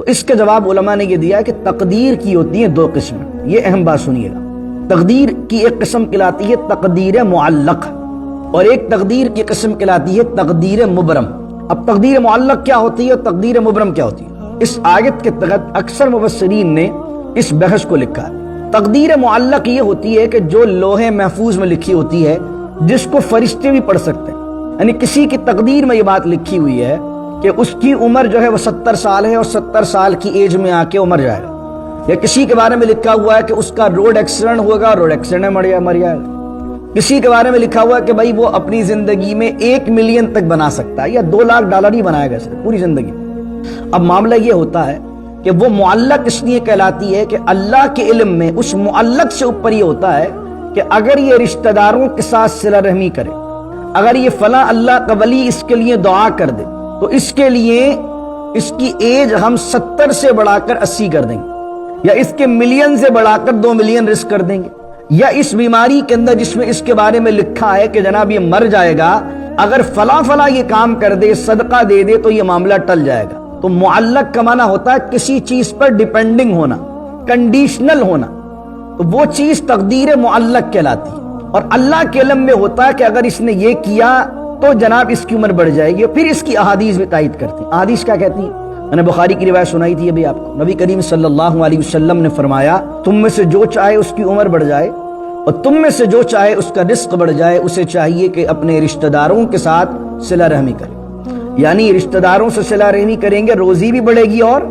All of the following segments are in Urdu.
تو اس کا جواب علماء نے یہ دیا ہے کہ تقدیر کی ہوتی ہیں دو قسم. یہ اہم بات سنیے گا. تقدیر کی ایک قسم کہلاتی ہے تقدیر معلق، اور ایک تقدیر کی قسم کہلاتی ہے تقدیر مبرم. اب تقدیر معلق کیا ہوتی ہے اور تقدیر مبرم کیا ہوتی ہے؟ اس آیت کے تحت اکثر مفسرین نے اس بحث کو لکھا ہے. تقدیر معلق یہ ہوتی ہے کہ جو لوح محفوظ میں لکھی ہوتی ہے، جس کو فرشتے بھی پڑھ سکتے ہیں. یعنی کسی کی تقدیر میں یہ بات لکھی ہوئی ہے کہ اس کی عمر جو ہے وہ 70 سال ہے اور 70 سال کی ایج میں آ کے وہ مر جائے گا. یا کسی کے بارے میں لکھا ہوا ہے کہ اس کا روڈ ایکسیڈنٹ ہوگا، روڈ ایکسیڈنٹ میں مر جائے گا. کسی کے بارے میں لکھا ہوا ہے کہ بھائی وہ اپنی زندگی میں 1 ملین تک بنا سکتا ہے یا $2 لاکھ ہی بنائے گا صرف پوری زندگی. اب معاملہ یہ ہوتا ہے کہ وہ معلق اس لیے کہلاتی ہے کہ اللہ کے علم میں اس معلق سے اوپر یہ ہوتا ہے کہ اگر یہ رشتہ داروں کے ساتھ صلہ رحمی کرے، اگر یہ فلاں اللہ کا ولی اس کے لیے دعا کر دے، تو اس کے لیے اس کی ایج ہم 70 سے بڑھا کر 80 کر دیں گے، یا اس کے ملین سے بڑھا کر 2 ملین رزق کر دیں گے. یا اس بیماری کے اندر جس میں اس کے بارے میں لکھا ہے کہ جناب یہ مر جائے گا، اگر فلاں یہ کام کر دے، صدقہ دے دے، تو یہ معاملہ ٹل جائے گا. تو معلق کا معنی ہوتا ہے کسی چیز پر ڈیپینڈنگ ہونا، کنڈیشنل ہونا. تو وہ چیز تقدیر معلق کہلاتی ہے. اور اللہ کے علم میں ہوتا ہے کہ اگر اس نے یہ کیا تو جناب اس کی عمر بڑھ جائے گی. پھر اس کی احادیث بھی تائید کرتی ہیں. احادیث کیا کہتی ہیں؟ میں نے بخاری کی روایت سنائی تھی ابھی آپ کو. نبی کریم صلی اللہ علیہ وسلم نے فرمایا، تم میں سے جو چاہے اس کی عمر بڑھ جائے اور تم میں سے جو چاہے اس کا رزق بڑھ جائے، اسے چاہیے کہ اپنے رشتہ داروں کے ساتھ صلہ رحمی کرے. یعنی رشتہ داروں سے صلہ رحمی کریں گے، روزی بھی بڑھے گی اور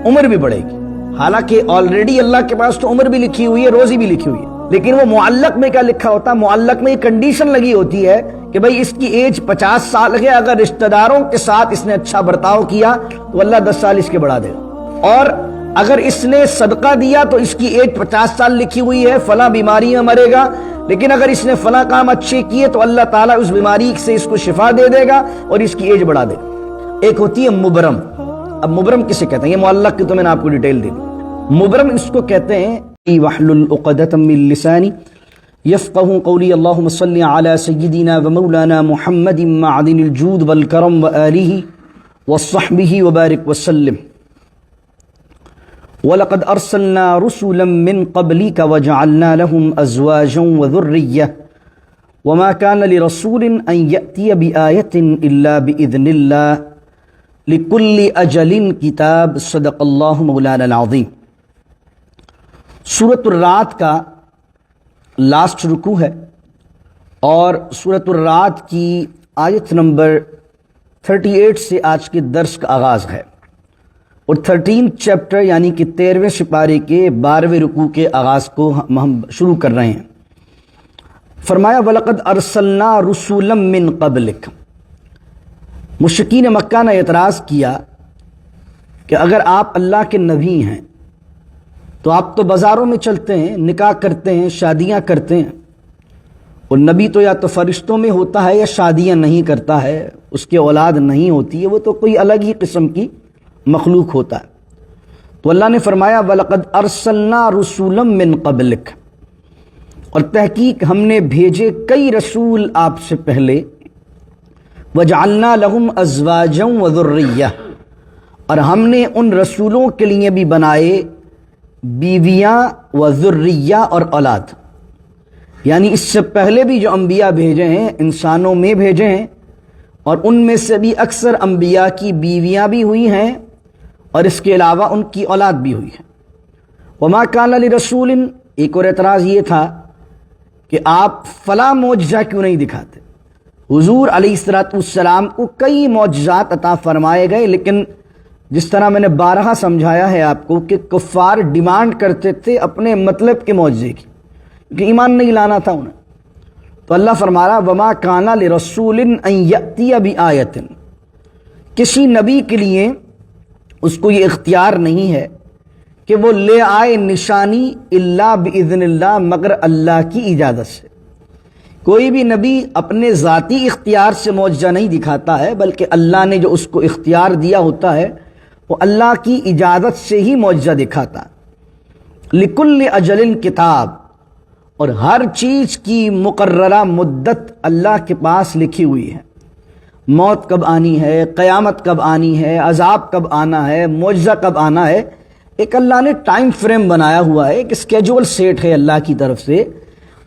عمر بھی بڑھے گی. حالانکہ آلریڈی اللہ کے پاس تو عمر بھی لکھی ہوئی ہے، روزی بھی لکھی ہوئی ہے، لیکن وہ معلق میں کیا لکھا ہوتا ہے؟ معلق میں یہ کنڈیشن لگی ہوتی ہے کہ بھئی اس کی ایج 50 سال ہے، اگر رشتہ داروں کے ساتھ اس نے اچھا برتاؤ کیا تو اللہ 10 سال اس کے بڑھا دے گا. اور اگر اس نے صدقہ دیا تو اس کی ایج 50 سال لکھی ہوئی ہے، فلاں بیماری میں مرے گا، لیکن اگر اس نے فلاں کام اچھے کیے تو اللہ تعالیٰ اس بیماری سے اس کو شفا دے دے گا اور اس کی ایج بڑھا دے گا. ایک ہوتی ہے مبرم. اب مبرم کسے کہتے ہیں؟ یہ معلق کی تو میں نے آپ کو ڈیٹیل دے دی. مبرم اس کو کہتے ہیں وَاحْلُلْ عُقْدَةً مِّن لِّسَانِي يَفْقَهُوا قَوْلِي اللهم صل على سيدنا ومولانا محمد معدن الجود والكرم وآله وصحبه وبارك وسلم. وَلَقَدْ أَرْسَلْنَا رُسُلًا مِّن قَبْلِكَ وَجَعَلْنَا لَهُمْ أَزْوَاجًا وَذُرِّيَّةً وَمَا كَانَ لِرَسُولٍ أَن يَأْتِيَ بِآيَةٍ إِلَّا بِإِذْنِ اللَّهِ لِكُلِّ أَجَلٍ كِتَابٌ صدق اللہ مولانا العظیم. سورۃ الرعد کا لاسٹ رکوع ہے اور سورۃ الرعد کی آیت نمبر 38 سے آج کے درس کا آغاز ہے، اور 13 چیپٹر یعنی کہ 13ویں سپارے کے 12ویں رکوع کے آغاز کو ہم شروع کر رہے ہیں. فرمایا وَلَقَدْ أَرْسَلْنَا رُسُولًا مِّن قَبْلِكَ. مشرکین مکہ نے اعتراض کیا کہ اگر آپ اللہ کے نبی ہیں تو آپ تو بازاروں میں چلتے ہیں، نکاح کرتے ہیں، شادیاں کرتے ہیں، اور نبی تو یا تو فرشتوں میں ہوتا ہے یا شادیاں نہیں کرتا ہے، اس کے اولاد نہیں ہوتی ہے، وہ تو کوئی الگ ہی قسم کی مخلوق ہوتا ہے. تو اللہ نے فرمایا وَلَقَدْ أَرْسَلْنَا رُسُولًا مِّن قَبْلِكَ، اور تحقیق ہم نے بھیجے کئی رسول آپ سے پہلے. وَجَعَلْنَا لَهُمْ أَزْوَاجًا وَذُرِّيَّةً، اور ہم نے ان رسولوں کے لیے بھی بنائے بیویاں وذریہ اور اولاد. یعنی اس سے پہلے بھی جو انبیاء بھیجے ہیں انسانوں میں بھیجے ہیں، اور ان میں سے بھی اکثر انبیاء کی بیویاں بھی ہوئی ہیں اور اس کے علاوہ ان کی اولاد بھی ہوئی ہے. وما کان لرسول، ایک اور اعتراض یہ تھا کہ آپ فلاں معجزہ کیوں نہیں دکھاتے؟ حضور علیہ السلام کو کئی معجزات عطا فرمائے گئے، لیکن جس طرح میں نے بارہا سمجھایا ہے آپ کو کہ کفار ڈیمانڈ کرتے تھے اپنے مطلب کے معجزے کی، کیونکہ ایمان نہیں لانا تھا انہیں. تو اللہ فرما رہا وما کان لرسول ان یأتی بآیۃ، کسی نبی کے لیے اس کو یہ اختیار نہیں ہے کہ وہ لے آئے نشانی الا باذن اللہ، مگر اللہ کی اجازت سے. کوئی بھی نبی اپنے ذاتی اختیار سے معجزہ نہیں دکھاتا ہے، بلکہ اللہ نے جو اس کو اختیار دیا ہوتا ہے وہ اللہ کی اجازت سے ہی معجزہ دکھاتا ہے. لکل اجل کتاب، اور ہر چیز کی مقررہ مدت اللہ کے پاس لکھی ہوئی ہے. موت کب آنی ہے، قیامت کب آنی ہے، عذاب کب آنا ہے، معجزہ کب آنا ہے، ایک اللہ نے ٹائم فریم بنایا ہوا ہے، ایک اسکیجول سیٹ ہے اللہ کی طرف سے۔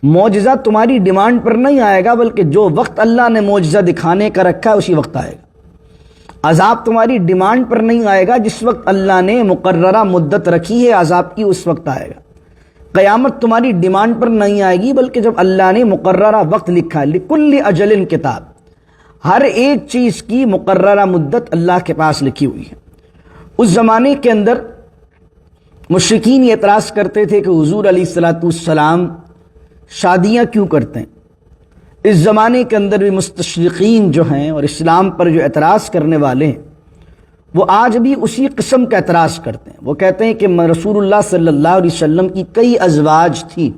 معجزہ تمہاری ڈیمانڈ پر نہیں آئے گا، بلکہ جو وقت اللہ نے معجزہ دکھانے کا رکھا ہے اسی وقت آئے گا۔ عذاب تمہاری ڈیمانڈ پر نہیں آئے گا، جس وقت اللہ نے مقررہ مدت رکھی ہے عذاب کی اس وقت آئے گا۔ قیامت تمہاری ڈیمانڈ پر نہیں آئے گی، بلکہ جب اللہ نے مقررہ وقت لکھا ہے، لکل اجل کتاب، ہر ایک چیز کی مقررہ مدت اللہ کے پاس لکھی ہوئی ہے۔ اس زمانے کے اندر مشرکین یہ اعتراض کرتے تھے کہ حضور علیہ الصلوۃ والسلام شادیاں کیوں کرتے ہیں۔ اس زمانے کے اندر بھی مستشرقین جو ہیں اور اسلام پر جو اعتراض کرنے والے ہیں، وہ آج بھی اسی قسم کا اعتراض کرتے ہیں۔ وہ کہتے ہیں کہ رسول اللہ صلی اللہ علیہ وسلم کی کئی ازواج تھیں،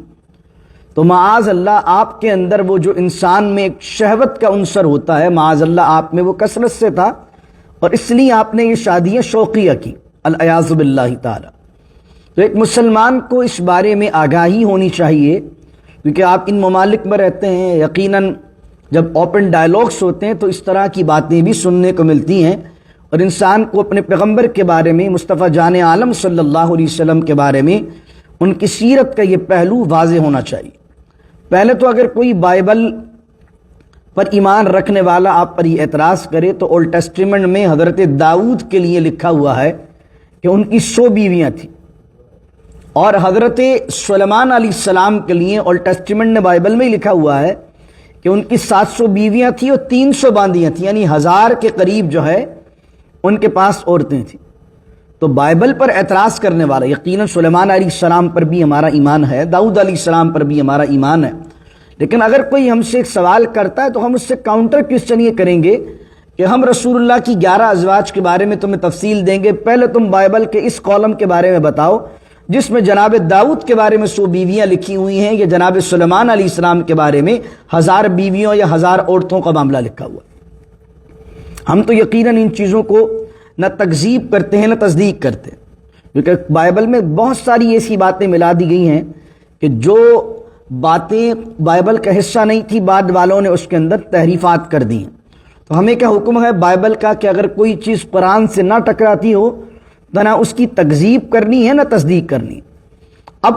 تو معاذ اللہ آپ کے اندر وہ جو انسان میں ایک شہوت کا عنصر ہوتا ہے، معاذ اللہ آپ میں وہ کثرت سے تھا، اور اس لیے آپ نے یہ شادیاں شوقیہ کی، العیاذ باللہ تعالی۔ تو ایک مسلمان کو اس بارے میں آگاہی ہونی چاہیے، کیونکہ آپ ان ممالک میں رہتے ہیں، یقیناً جب اوپن ڈائلاگس ہوتے ہیں تو اس طرح کی باتیں بھی سننے کو ملتی ہیں، اور انسان کو اپنے پیغمبر کے بارے میں، مصطفیٰ جان عالم صلی اللہ علیہ وسلم کے بارے میں، ان کی سیرت کا یہ پہلو واضح ہونا چاہیے۔ پہلے تو اگر کوئی بائبل پر ایمان رکھنے والا آپ پر یہ اعتراض کرے تو اولڈ ٹیسٹیمنٹ میں حضرت داؤد کے لیے لکھا ہوا ہے کہ ان کی 100 بیویاں تھیں، اور حضرت سلیمان علیہ السلام کے لیے اولڈ ٹیسٹیمنٹ نے بائبل میں ہی لکھا ہوا ہے کہ ان کی 700 بیویاں تھیں اور 300 باندیاں تھیں، یعنی 1000 کے قریب جو ہے ان کے پاس عورتیں تھیں۔ تو بائبل پر اعتراض کرنے والا، یقیناً سلیمان علیہ السلام پر بھی ہمارا ایمان ہے، داؤد علیہ السلام پر بھی ہمارا ایمان ہے، لیکن اگر کوئی ہم سے ایک سوال کرتا ہے تو ہم اس سے کاؤنٹر کوسچن یہ کریں گے کہ ہم رسول اللہ کی 11 ازواج کے بارے میں تمہیں تفصیل دیں گے، پہلے تم بائبل کے اس کالم کے بارے میں بتاؤ جس میں جناب داؤد کے بارے میں 100 بیویاں لکھی ہوئی ہیں، یا جناب سلیمان علیہ السلام کے بارے میں 1000 بیویوں یا 1000 عورتوں کا معاملہ لکھا ہوا ہے۔ ہم تو یقیناً ان چیزوں کو نہ تکذیب کرتے ہیں نہ تصدیق کرتے ہیں، کیونکہ بائبل میں بہت ساری ایسی باتیں ملا دی گئی ہیں کہ جو باتیں بائبل کا حصہ نہیں تھی، بعد والوں نے اس کے اندر تحریفات کر دی ہیں۔ تو ہمیں کیا حکم ہے بائبل کا کہ اگر کوئی چیز قرآن سے نہ ٹکراتی ہو تو نہ اس کی تکذیب کرنی ہے نہ تصدیق کرنی۔ اب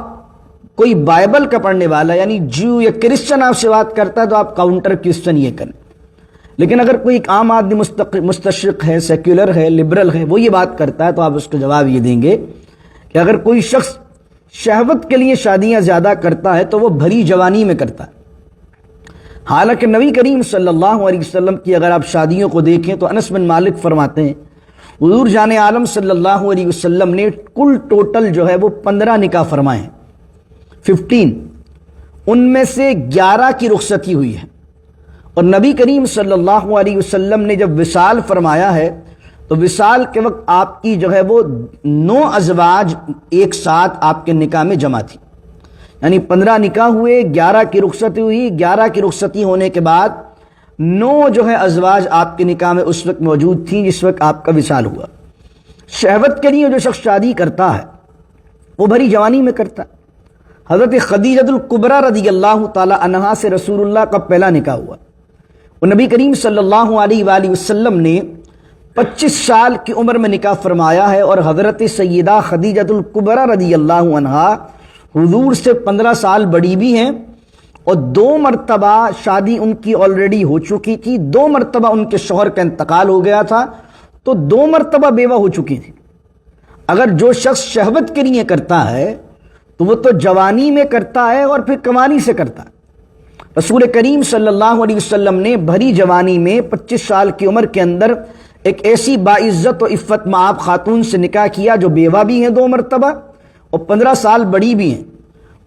کوئی بائبل کا پڑھنے والا یعنی جیو یا کرسچن آپ سے بات کرتا ہے تو آپ کاؤنٹر کوسچن یہ کریں، لیکن اگر کوئی ایک عام آدمی مستشرق ہے، سیکولر ہے، لبرل ہے، وہ یہ بات کرتا ہے تو آپ اس کا جواب یہ دیں گے کہ اگر کوئی شخص شہوت کے لیے شادیاں زیادہ کرتا ہے تو وہ بھری جوانی میں کرتا ہے۔ حالانکہ نبی کریم صلی اللہ علیہ وسلم کی اگر آپ شادیوں کو دیکھیں تو انس بن مالک فرماتے ہیں حضور جان عالم صلی اللہ علیہ وسلم نے کل ٹوٹل جو ہے وہ 15 نکاح فرمائے ہیں، 15، ان میں سے 11 کی رخصتی ہوئی ہے، اور نبی کریم صلی اللہ علیہ وسلم نے جب وصال فرمایا ہے تو وصال کے وقت آپ کی جو ہے وہ 9 ازواج ایک ساتھ آپ کے نکاح میں جمع تھی، یعنی 15 نکاح ہوئے، 11 کی رخصتی ہوئی، 11 کی رخصتی ہونے کے بعد 9 جو ہے ازواج آپ کے نکاح میں اس وقت موجود تھیں جس وقت آپ کا وصال ہوا۔ شہوت کے لیے جو شخص شادی کرتا ہے وہ بھری جوانی میں کرتا ہے۔ حضرت خدیجہ الکبریٰ رضی اللہ تعالی عنہا سے رسول اللہ کا پہلا نکاح ہوا، وہ نبی کریم صلی اللہ علیہ وآلہ وسلم نے 25 سال کی عمر میں نکاح فرمایا ہے، اور حضرت سیدہ خدیجہ الکبریٰ رضی اللہ عنہا حضور سے 15 سال بڑی بھی ہیں، اور 2 مرتبہ شادی ان کی آلریڈی ہو چکی تھی، 2 مرتبہ ان کے شوہر کا انتقال ہو گیا تھا، تو 2 مرتبہ بیوہ ہو چکی تھی۔ اگر جو شخص شہوت کے لیے کرتا ہے تو وہ تو جوانی میں کرتا ہے اور پھر کمانی سے کرتا ہے۔ رسول کریم صلی اللہ علیہ وسلم نے بھری جوانی میں 25 سال کی عمر کے اندر ایک ایسی باعزت و عفت مآب خاتون سے نکاح کیا جو بیوہ بھی ہیں 2 مرتبہ اور 15 سال بڑی بھی ہیں،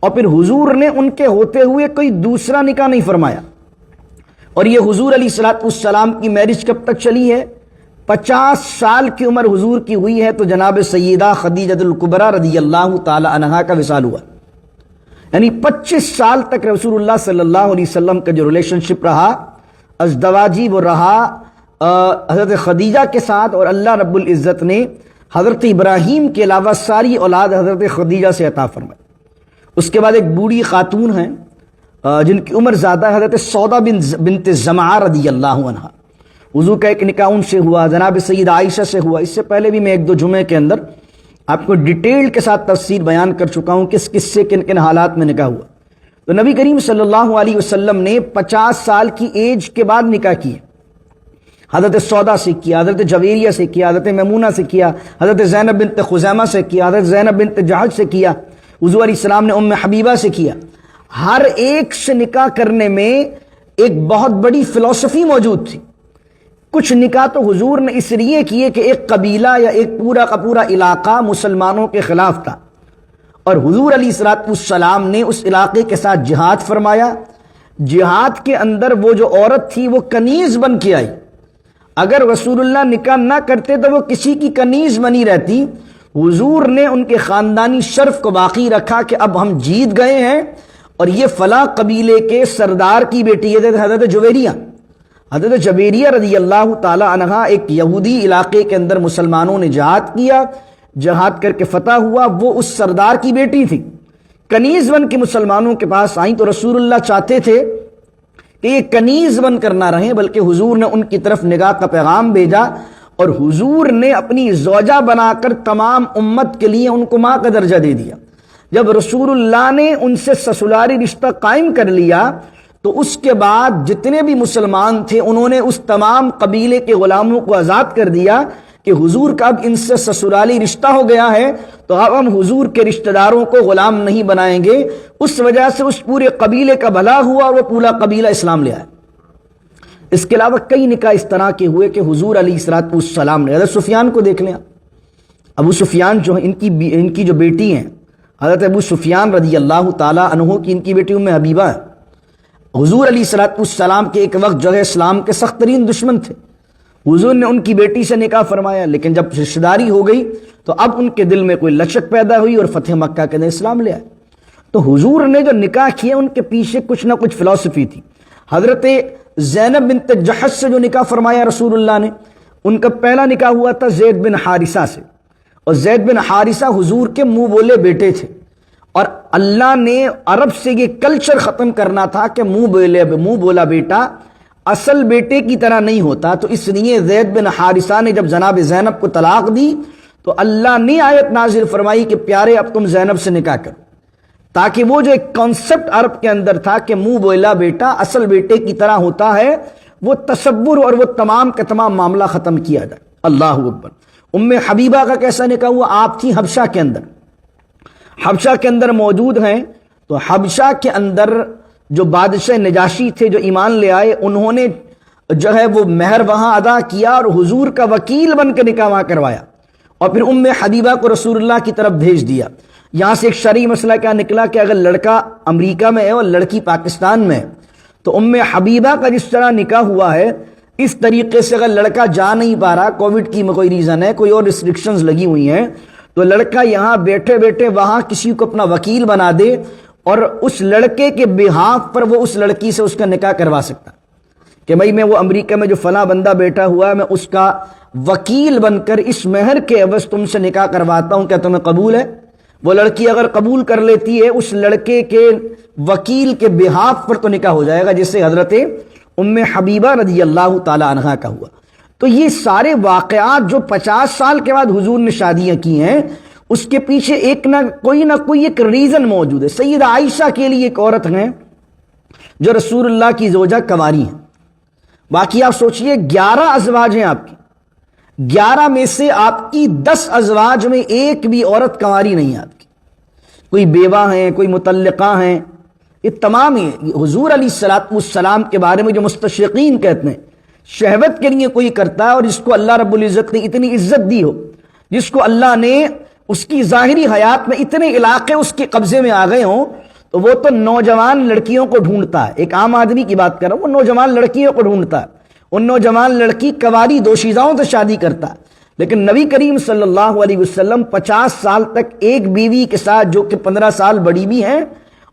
اور پھر حضور نے ان کے ہوتے ہوئے کوئی دوسرا نکاح نہیں فرمایا۔ اور یہ حضور علیہ الصلوۃ والسلام کی میرج کب تک چلی ہے؟ 50 سال کی عمر حضور کی ہوئی ہے تو جناب سیدہ خدیجہ الکبریٰ رضی اللہ تعالی عنہا کا وصال ہوا، یعنی 25 سال تک رسول اللہ صلی اللہ علیہ وسلم کا جو ریلیشن شپ رہا ازدواجی، وہ رہا حضرت خدیجہ کے ساتھ، اور اللہ رب العزت نے حضرت ابراہیم کے علاوہ ساری اولاد حضرت خدیجہ سے عطا فرمائی۔ اس کے بعد ایک بوڑھی خاتون ہیں جن کی عمر زیادہ ہے، حضرت سودا بنت زمعہ رضی اللہ عنہا، وضو کا ایک نکاح ان سے ہوا، جناب سیدہ عائشہ سے ہوا. اس سے پہلے بھی میں ایک دو جمعے کے اندر آپ کو ڈیٹیل کے ساتھ تفصیل بیان کر چکا ہوں کس کس سے کن کن حالات میں نکاح ہوا. تو نبی کریم صلی اللہ علیہ وسلم نے 50 سال کی ایج کے بعد نکاح کیے. حضرت سودا سے کیا، حضرت جویریہ سے کیا، حضرت میمونہ سے کیا، حضرت زینب بنت خزیمہ سے کیا، حضرت زینب بنت جحش سے کیا، حضور علیہ السلام نے ام حبیبہ سے کیا. ہر ایک سے نکاح کرنے میں ایک بہت بڑی فلسفی موجود تھی. کچھ نکاح تو حضور نے اس لیے کیے کہ ایک قبیلہ یا ایک پورا کا پورا علاقہ مسلمانوں کے خلاف تھا، اور حضور علیہ السلام نے اس علاقے کے ساتھ جہاد فرمایا. جہاد کے اندر وہ جو عورت تھی وہ کنیز بن کے آئی. اگر رسول اللہ نکاح نہ کرتے تو وہ کسی کی کنیز بنی رہتی. حضور نے ان کے خاندانی شرف کو باقی رکھا کہ اب ہم جیت گئے ہیں اور یہ فلاں قبیلے کے سردار کی بیٹی ہے حضرت جویریہ. حضرت جویریہ رضی اللہ تعالی عنہ ایک یہودی علاقے کے اندر مسلمانوں نے جہاد کیا، جہاد کر کے فتح ہوا. وہ اس سردار کی بیٹی تھی، کنیز بن کے مسلمانوں کے پاس آئیں. تو رسول اللہ چاہتے تھے کہ یہ کنیز بن کر نہ رہیں، بلکہ حضور نے ان کی طرف نگاہ کا پیغام بھیجا، اور حضور نے اپنی زوجہ بنا کر تمام امت کے لیے ان کو ماں کا درجہ دے دیا. جب رسول اللہ نے ان سے سسرالی رشتہ قائم کر لیا تو اس کے بعد جتنے بھی مسلمان تھے انہوں نے اس تمام قبیلے کے غلاموں کو آزاد کر دیا کہ حضور کا اب ان سے سسرالی رشتہ ہو گیا ہے تو اب ہم حضور کے رشتہ داروں کو غلام نہیں بنائیں گے. اس وجہ سے اس پورے قبیلے کا بھلا ہوا اور وہ پورا قبیلہ اسلام لے آیا. اس کے علاوہ کئی نکاح اس طرح کے ہوئے کہ حضور علیہ السلام نے، حضرت سفیان کو دیکھ لیں. ابو سفیان جو ہیں ان کی جو بیٹی ہیں حضرت ابو سفیان رضی اللہ تعالی عنہ کی، ان کی بیٹی ام حبیبہ ہے. حضور علیہ السلام کے ایک وقت جو ہے اسلام کے سخت ترین دشمن تھے. حضور نے ان کی بیٹی سے نکاح فرمایا، لیکن جب رشتہ داری ہو گئی تو اب ان کے دل میں کوئی لچک پیدا ہوئی اور فتح مکہ کے دن اسلام لے آئے. تو حضور نے جو نکاح کیے ان کے پیچھے کچھ نہ کچھ فلسفی تھی. حضرت زینب بنت جحش سے جو نکاح فرمایا رسول اللہ نے، ان کا پہلا نکاح ہوا تھا زید بن حارثہ سے، اور زید بن حارثہ حضور کے منہ بولے بیٹے تھے. اور اللہ نے عرب سے یہ کلچر ختم کرنا تھا کہ منہ بولا بیٹا اصل بیٹے کی طرح نہیں ہوتا. تو اس لیے زید بن حارثہ نے جب جناب زینب کو طلاق دی تو اللہ نے آیت نازل فرمائی کہ پیارے اب تم زینب سے نکاح کرو، تاکہ وہ جو ایک کانسیپٹ عرب کے اندر تھا کہ منہ بولا بیٹا اصل بیٹے کی طرح ہوتا ہے، وہ تصور اور وہ تمام کا تمام معاملہ ختم کیا جائے. اللہ اکبر. ام حبیبہ کا کیسا نکاح ہوا؟ آپ تھی حبشہ کے اندر، حبشہ کے اندر موجود ہیں. تو حبشہ کے اندر جو بادشاہ نجاشی تھے جو ایمان لے آئے، انہوں نے جو ہے وہ مہر وہاں ادا کیا اور حضور کا وکیل بن کے نکاح وہاں کروایا، اور پھر ام حبیبہ کو رسول اللہ کی طرف بھیج دیا. یہاں سے ایک شرعی مسئلہ کیا نکلا کہ اگر لڑکا امریکہ میں ہے اور لڑکی پاکستان میں ہے تو ام حبیبہ کا جس طرح نکاح ہوا ہے اس طریقے سے اگر لڑکا جا نہیں پا رہا، کووڈ کی کوئی ریزن ہے، کوئی اور ریسٹرکشنز لگی ہوئی ہیں، تو لڑکا یہاں بیٹھے بیٹھے وہاں کسی کو اپنا وکیل بنا دے اور اس لڑکے کے بہاف پر وہ اس لڑکی سے اس کا نکاح کروا سکتا کہ بھائی میں وہ امریکہ میں جو فلاں بندہ بیٹھا ہوا ہے میں اس کا وکیل بن کر اس مہر کے عوض تم سے نکاح کرواتا ہوں، کیا تمہیں قبول ہے؟ وہ لڑکی اگر قبول کر لیتی ہے اس لڑکے کے وکیل کے بہاف پر تو نکاح ہو جائے گا، جیسے حضرت ام حبیبہ رضی اللہ تعالی عنہا کا ہوا. تو یہ سارے واقعات جو 50 سال کے بعد حضور نے شادیاں کی ہیں اس کے پیچھے ایک نہ کوئی ایک ریزن موجود ہے. سیدہ عائشہ کے لیے ایک عورت ہیں جو رسول اللہ کی زوجہ کنواری ہیں. باقی آپ سوچئے 11 ازواج ہیں آپ کی، 11 میں سے آپ کی 10 ازواج میں ایک بھی عورت کنواری نہیں ہے آپ کی. کوئی بیوہ ہیں، کوئی مطلقہ ہیں، یہ تمام ہی حضور علیہ السلام کے بارے میں جو مستشرقین کہتے ہیں شہوت کے لیے کوئی کرتا ہے، اور جس کو اللہ رب العزت نے اتنی عزت دی ہو، جس کو اللہ نے اس کی ظاہری حیات میں اتنے علاقے اس کے قبضے میں آ گئے ہوں، تو وہ تو نوجوان لڑکیوں کو ڈھونڈتا ہے. ایک عام آدمی کی بات کر رہا ہوں، وہ نوجوان لڑکیوں کو ڈھونڈتا ہے. ان نوجوان لڑکی کنواری دوشیزاؤں سے شادی کرتا ہے. لیکن نبی کریم صلی اللہ علیہ وسلم 50 سال تک ایک بیوی کے ساتھ جو کہ 15 سال بڑی بھی ہیں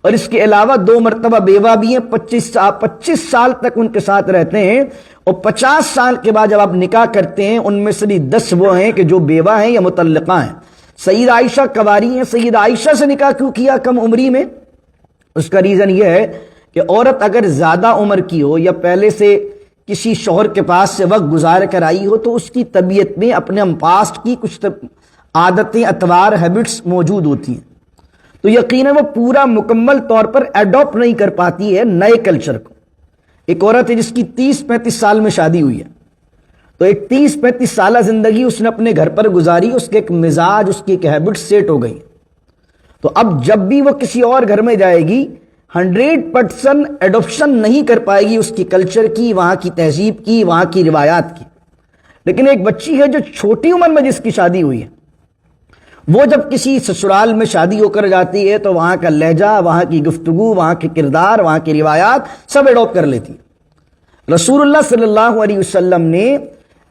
اور اس کے علاوہ 2 مرتبہ بیوہ بھی ہیں، 25 سال تک ان کے ساتھ رہتے ہیں. اور 50 سال کے بعد جب آپ نکاح کرتے ہیں ان میں سے بھی 10 وہ ہیں کہ جو بیوہ ہیں یا مطلقہ ہیں. سیدہ عائشہ کنواری ہیں. سیدہ عائشہ سے نکاح کیوں کیا کم عمری میں؟ اس کا ریزن یہ ہے کہ عورت اگر زیادہ عمر کی ہو یا پہلے سے کسی شوہر کے پاس سے وقت گزار کر آئی ہو تو اس کی طبیعت میں اپنے پاسٹ کی کچھ عادتیں، اطوار، ہیبٹس موجود ہوتی ہیں، تو یقیناً وہ پورا مکمل طور پر ایڈاپٹ نہیں کر پاتی ہے نئے کلچر کو۔ ایک عورت ہے جس کی 30-35 سال میں شادی ہوئی ہے، تو ایک 30-35 سالہ زندگی اس نے اپنے گھر پر گزاری، اس کے ایک مزاج، اس کی ایک ہیبٹ سیٹ ہو گئی، تو اب جب بھی وہ کسی اور گھر میں جائے گی 100% ایڈopشن نہیں کر پائے گی اس کی کلچر کی، وہاں کی تہذیب کی، وہاں کی روایات کی۔ لیکن ایک بچی ہے جو چھوٹی عمر میں جس کی شادی ہوئی ہے، وہ جب کسی سسرال میں شادی ہو کر جاتی ہے تو وہاں کا لہجہ، وہاں کی گفتگو، وہاں کے کردار، وہاں کی روایات سب ایڈاپٹ کر لیتی ہے۔ رسول اللہ صلی اللہ علیہ وسلم نے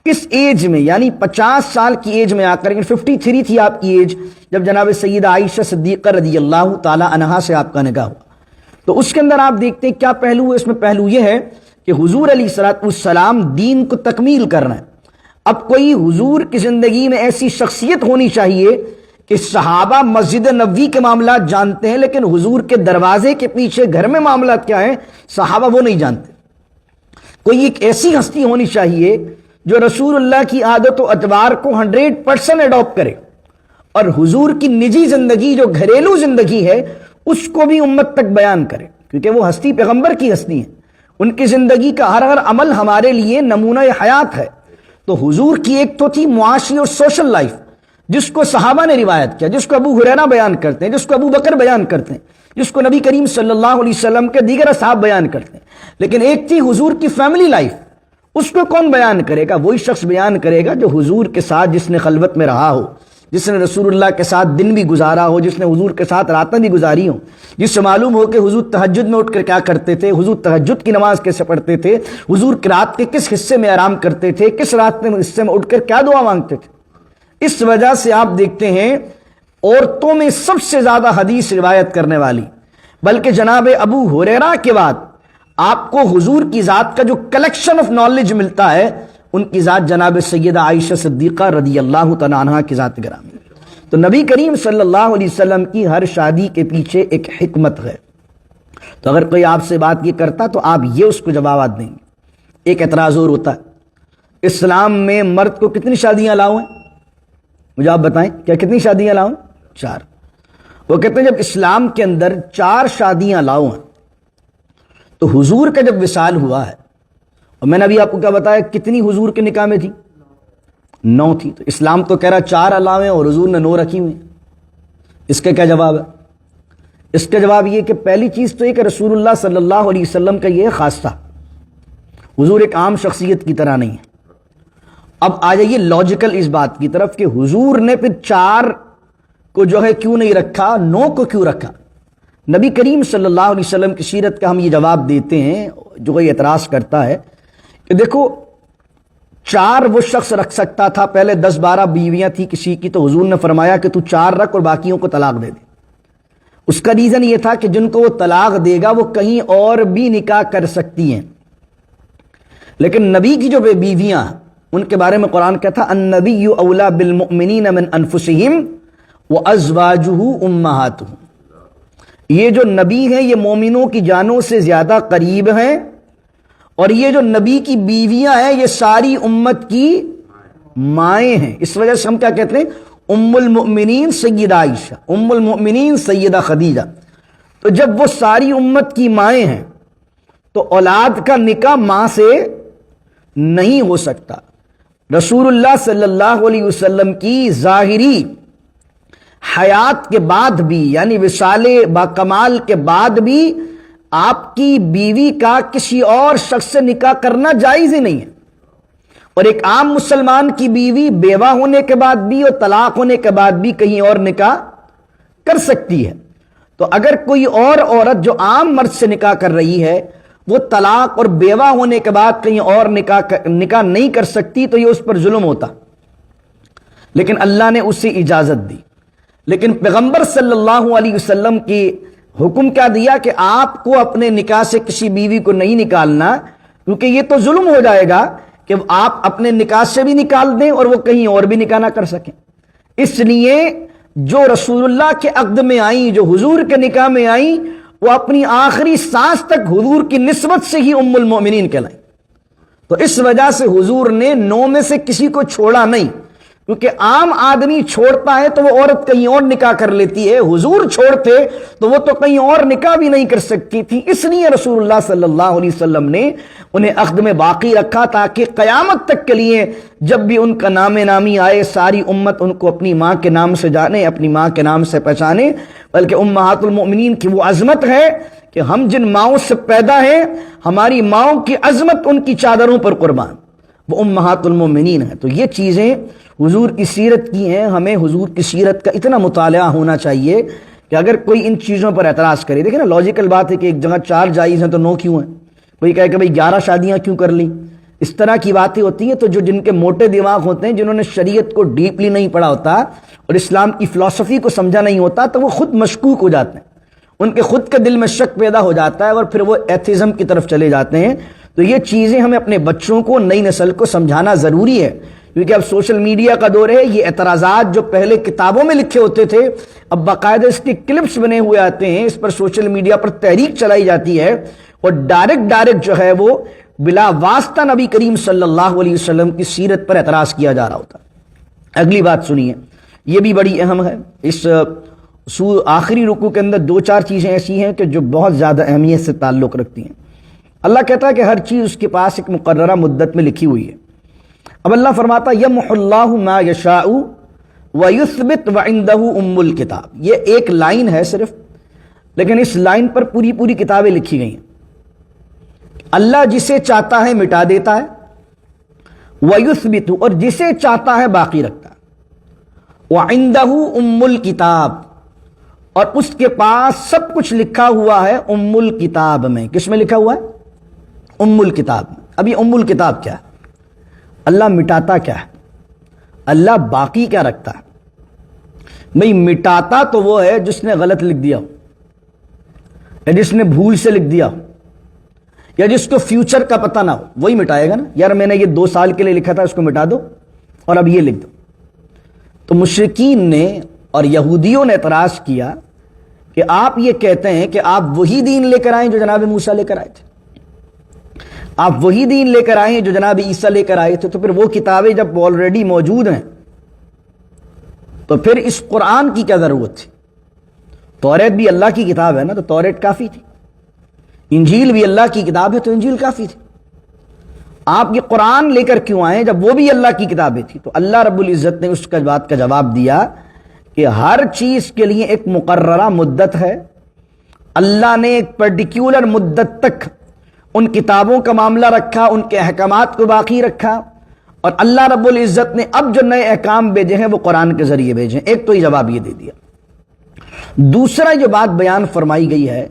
کس ایج میں، یعنی 50 سال کی ایج میں آ کر، 53 تھی آپ کی ایج جب جناب سیدہ عائشہ صدیقہ رضی اللہ تعالی عنہا سے آپ کا نکاح ہوا، تو اس کے اندر آپ دیکھتے ہیں کیا پہلو ہے۔ اس میں پہلو یہ ہے کہ حضور علیہ الصلوۃ والسلام دین کو تکمیل کرنا ہے۔ اب کوئی حضور کی زندگی میں ایسی شخصیت ہونی چاہیے کہ صحابہ مسجد نبوی کے معاملات جانتے ہیں، لیکن حضور کے دروازے کے پیچھے گھر میں معاملات کیا ہیں صحابہ وہ نہیں جانتے۔ کوئی ایک ایسی ہستی ہونی چاہیے جو رسول اللہ کی عادت و اطوار کو 100% ایڈاپٹ کرے، اور حضور کی نجی زندگی جو گھریلو زندگی ہے اس کو بھی امت تک بیان کرے، کیونکہ وہ ہستی پیغمبر کی ہستی ہیں، ان کی زندگی کا ہر عمل ہمارے لیے نمونہ حیات ہے۔ تو حضور کی ایک تو تھی معاشی اور سوشل لائف جس کو صحابہ نے روایت کیا، جس کو ابو ہریرہ بیان کرتے ہیں، جس کو ابو بکر بیان کرتے ہیں، جس کو نبی کریم صلی اللہ علیہ وسلم کے دیگر اصحاب بیان کرتے ہیں۔ لیکن ایک تھی حضور کی فیملی لائف، اس کو کون بیان کرے گا؟ وہی شخص بیان کرے گا جو حضور کے ساتھ، جس نے خلوت میں رہا ہو، جس نے رسول اللہ کے ساتھ دن بھی گزارا ہو، جس نے حضور کے ساتھ راتیں بھی گزاری ہوں، جس سے معلوم ہو کہ حضور تہجد میں اٹھ کر کیا کرتے تھے، حضور تہجد کی نماز کیسے پڑھتے تھے، حضور کی رات کے کس حصے میں آرام کرتے تھے، کس رات کے حصے میں اٹھ کر کیا دعا مانگتے تھے۔ اس وجہ سے آپ دیکھتے ہیں عورتوں میں سب سے زیادہ حدیث روایت کرنے والی، بلکہ جناب ابو ہریرہ کے بعد آپ کو حضور کی ذات کا جو کلیکشن آف نالج ملتا ہے، ان کی ذات جناب سیدہ عائشہ صدیقہ رضی اللہ تعالی عنہا کی ذات گرامی۔ تو نبی کریم صلی اللہ علیہ وسلم کی ہر شادی کے پیچھے ایک حکمت ہے۔ تو اگر کوئی آپ سے بات یہ کرتا تو آپ یہ اس کو جوابات دیں گے۔ ایک اعتراض اور ہوتا ہے، اسلام میں مرد کو کتنی شادیاں الاؤ ہیں؟ مجھے آپ بتائیں، کیا کتنی شادیاں الاؤ ہیں؟ 4۔ وہ کہتے ہیں جب اسلام کے اندر 4 شادیاں الاؤ ہیں تو حضور کا جب وصال ہوا ہے، اور میں نے ابھی آپ کو کیا بتایا کتنی حضور کے نکاح میں تھی؟ 9 تھی۔ تو اسلام تو کہہ رہا 4 الاویں اور حضور نے 9 رکھی ہوئی۔ اس کا کیا جواب ہے؟ اس کا جواب یہ کہ پہلی چیز تو یہ کہ رسول اللہ صلی اللہ علیہ وسلم کا یہ خاصہ، حضور ایک عام شخصیت کی طرح نہیں ہے۔ اب آ جائیے لاجیکل اس بات کی طرف کہ حضور نے پھر 4 کو جو ہے کیوں نہیں رکھا، 9 کو کیوں رکھا؟ نبی کریم صلی اللہ علیہ وسلم کی سیرت کا ہم یہ جواب دیتے ہیں جو کوئی اعتراض کرتا ہے کہ دیکھو 4 وہ شخص رکھ سکتا تھا، پہلے 10-12 بیویاں تھی کسی کی، تو حضور نے فرمایا کہ تو 4 رکھ اور باقیوں کو طلاق دے دے۔ اس کا ریزن یہ تھا کہ جن کو وہ طلاق دے گا وہ کہیں اور بھی نکاح کر سکتی ہیں، لیکن نبی کی جو بیویاں ان کے بارے میں قرآن کہتا النبی اولا بالمؤمنین من انفسہم وازواجہ امہاتہم، یہ جو نبی ہیں یہ مومنوں کی جانوں سے زیادہ قریب ہیں، اور یہ جو نبی کی بیویاں ہیں یہ ساری امت کی مائیں ہیں۔ اس وجہ سے ہم کیا کہتے ہیں؟ ام المؤمنین سیدہ عائشہ، ام المؤمنین سیدہ خدیجہ۔ تو جب وہ ساری امت کی مائیں ہیں تو اولاد کا نکاح ماں سے نہیں ہو سکتا۔ رسول اللہ صلی اللہ علیہ وسلم کی ظاہری حیات کے بعد بھی، یعنی وصال باکمال کے بعد بھی، آپ کی بیوی کا کسی اور شخص سے نکاح کرنا جائز ہی نہیں ہے۔ اور ایک عام مسلمان کی بیوی بیوہ ہونے کے بعد بھی اور طلاق ہونے کے بعد بھی کہیں اور نکاح کر سکتی ہے۔ تو اگر کوئی اور عورت جو عام مرد سے نکاح کر رہی ہے وہ طلاق اور بیوہ ہونے کے بعد کہیں اور نکاح نہیں کر سکتی تو یہ اس پر ظلم ہوتا، لیکن اللہ نے اسے اجازت دی۔ لیکن پیغمبر صلی اللہ علیہ وسلم کی حکم کیا دیا کہ آپ کو اپنے نکاح سے کسی بیوی کو نہیں نکالنا، کیونکہ یہ تو ظلم ہو جائے گا کہ آپ اپنے نکاح سے بھی نکال دیں اور وہ کہیں اور بھی نکاح نہ کر سکیں۔ اس لیے جو رسول اللہ کے عقد میں آئیں، جو حضور کے نکاح میں آئیں، وہ اپنی آخری سانس تک حضور کی نسبت سے ہی ام المؤمنین کہلائیں۔ تو اس وجہ سے حضور نے 9 میں سے کسی کو چھوڑا نہیں، کیونکہ عام آدمی چھوڑتا ہے تو وہ عورت کہیں اور نکاح کر لیتی ہے، حضور چھوڑتے تو وہ تو کہیں اور نکاح بھی نہیں کر سکتی تھی، اس لیے رسول اللہ صلی اللہ علیہ وسلم نے انہیں عقد میں باقی رکھا تاکہ قیامت تک کے لیے جب بھی ان کا نام نامی آئے ساری امت ان کو اپنی ماں کے نام سے جانے، اپنی ماں کے نام سے پہچانے۔ بلکہ امہات المؤمنین کی وہ عظمت ہے کہ ہم جن ماؤں سے پیدا ہیں ہماری ماؤں کی عظمت ان کی چادروں پر قربان، وہ امہات المؤمنین ہیں۔ تو یہ چیزیں حضور کی سیرت کی ہیں، ہمیں حضور کی سیرت کا اتنا مطالعہ ہونا چاہیے کہ اگر کوئی ان چیزوں پر اعتراض کرے، دیکھیں نا لاجیکل بات ہے کہ ایک جگہ 4 جائز ہیں تو 9 کیوں ہیں؟ کوئی کہے کہ بھئی 11 شادیاں کیوں کر لیں؟ اس طرح کی باتیں ہوتی ہیں۔ تو جو جن کے موٹے دماغ ہوتے ہیں، جنہوں نے شریعت کو ڈیپلی نہیں پڑھا ہوتا اور اسلام کی فلسفی کو سمجھا نہیں ہوتا، تو وہ خود مشکوک ہو جاتے ہیں، ان کے خود کے دل میں شک پیدا ہو جاتا ہے اور پھر وہ ایتھیزم کی طرف چلے جاتے ہیں۔ تو یہ چیزیں ہمیں اپنے بچوں کو، نئی نسل کو سمجھانا ضروری ہے، کیونکہ اب سوشل میڈیا کا دور ہے۔ یہ اعتراضات جو پہلے کتابوں میں لکھے ہوتے تھے اب باقاعدہ اس کے کلپس بنے ہوئے آتے ہیں، اس پر سوشل میڈیا پر تحریک چلائی جاتی ہے اور ڈائریکٹ جو ہے وہ بلا واسطہ نبی کریم صلی اللہ علیہ وسلم کی سیرت پر اعتراض کیا جا رہا ہوتا ہے۔ اگلی بات سنیے، یہ بھی بڑی اہم ہے۔ اس آخری رکوع کے اندر 2-4 چیزیں ایسی ہیں کہ جو بہت زیادہ اہمیت سے تعلق رکھتی ہیں۔ اللہ کہتا ہے کہ ہر چیز اس کے پاس ایک مقررہ مدت میں لکھی ہوئی ہے۔ اب اللہ فرماتا ہے یمحو اللہ ما یشاء ویثبت وعنده ام الکتاب۔ یہ ایک لائن ہے صرف، لیکن اس لائن پر پوری کتابیں لکھی گئی ہیں۔ اللہ جسے چاہتا ہے مٹا دیتا ہے، ویثبت، اور جسے چاہتا ہے باقی رکھتا ہے، وعنده ام الکتاب، اور اس کے پاس سب کچھ لکھا ہوا ہے ام الکتاب میں۔ کس میں لکھا ہوا ہے؟ ام الکتاب میں۔ اب یہ ام الکتاب کیا ہے؟ اللہ مٹاتا کیا ہے؟ اللہ باقی کیا رکھتا ہے؟ بھئی مٹاتا تو وہ ہے جس نے غلط لکھ دیا ہو، یا جس نے بھول سے لکھ دیا ہو، یا جس کو فیوچر کا پتہ نہ ہو، وہی مٹائے گا نا۔ یار میں نے یہ 2 سال کے لیے لکھا تھا، اس کو مٹا دو اور اب یہ لکھ دو۔ تو مشرکین نے اور یہودیوں نے اعتراض کیا کہ آپ یہ کہتے ہیں کہ آپ وہی دین لے کر آئیں جو جناب موسیٰ لے کر آئے تھے، آپ وہی دین لے کر آئیں جو جناب عیسیٰ لے کر آئے تھے، تو پھر وہ کتابیں جب آلریڈی موجود ہیں تو پھر اس قرآن کی کیا ضرورت تھی؟ توریت بھی اللہ کی کتاب ہے نا، تو توریت کافی تھی۔ انجیل بھی اللہ کی کتاب ہے تو انجیل کافی تھی۔ آپ یہ قرآن لے کر کیوں آئیں جب وہ بھی اللہ کی کتابیں تھی؟ تو اللہ رب العزت نے اس کا بات کا جواب دیا کہ ہر چیز کے لیے ایک مقررہ مدت ہے۔ اللہ نے ایک پرٹیکولر مدت تک ان کتابوں کا معاملہ رکھا، ان کے احکامات کو باقی رکھا، اور اللہ رب العزت نے اب جو نئے احکام بھیجے ہیں وہ قرآن کے ذریعے بھیجے ہیں۔ ایک تو یہ جواب یہ دے دیا۔ دوسرا جو بات بیان فرمائی گئی ہے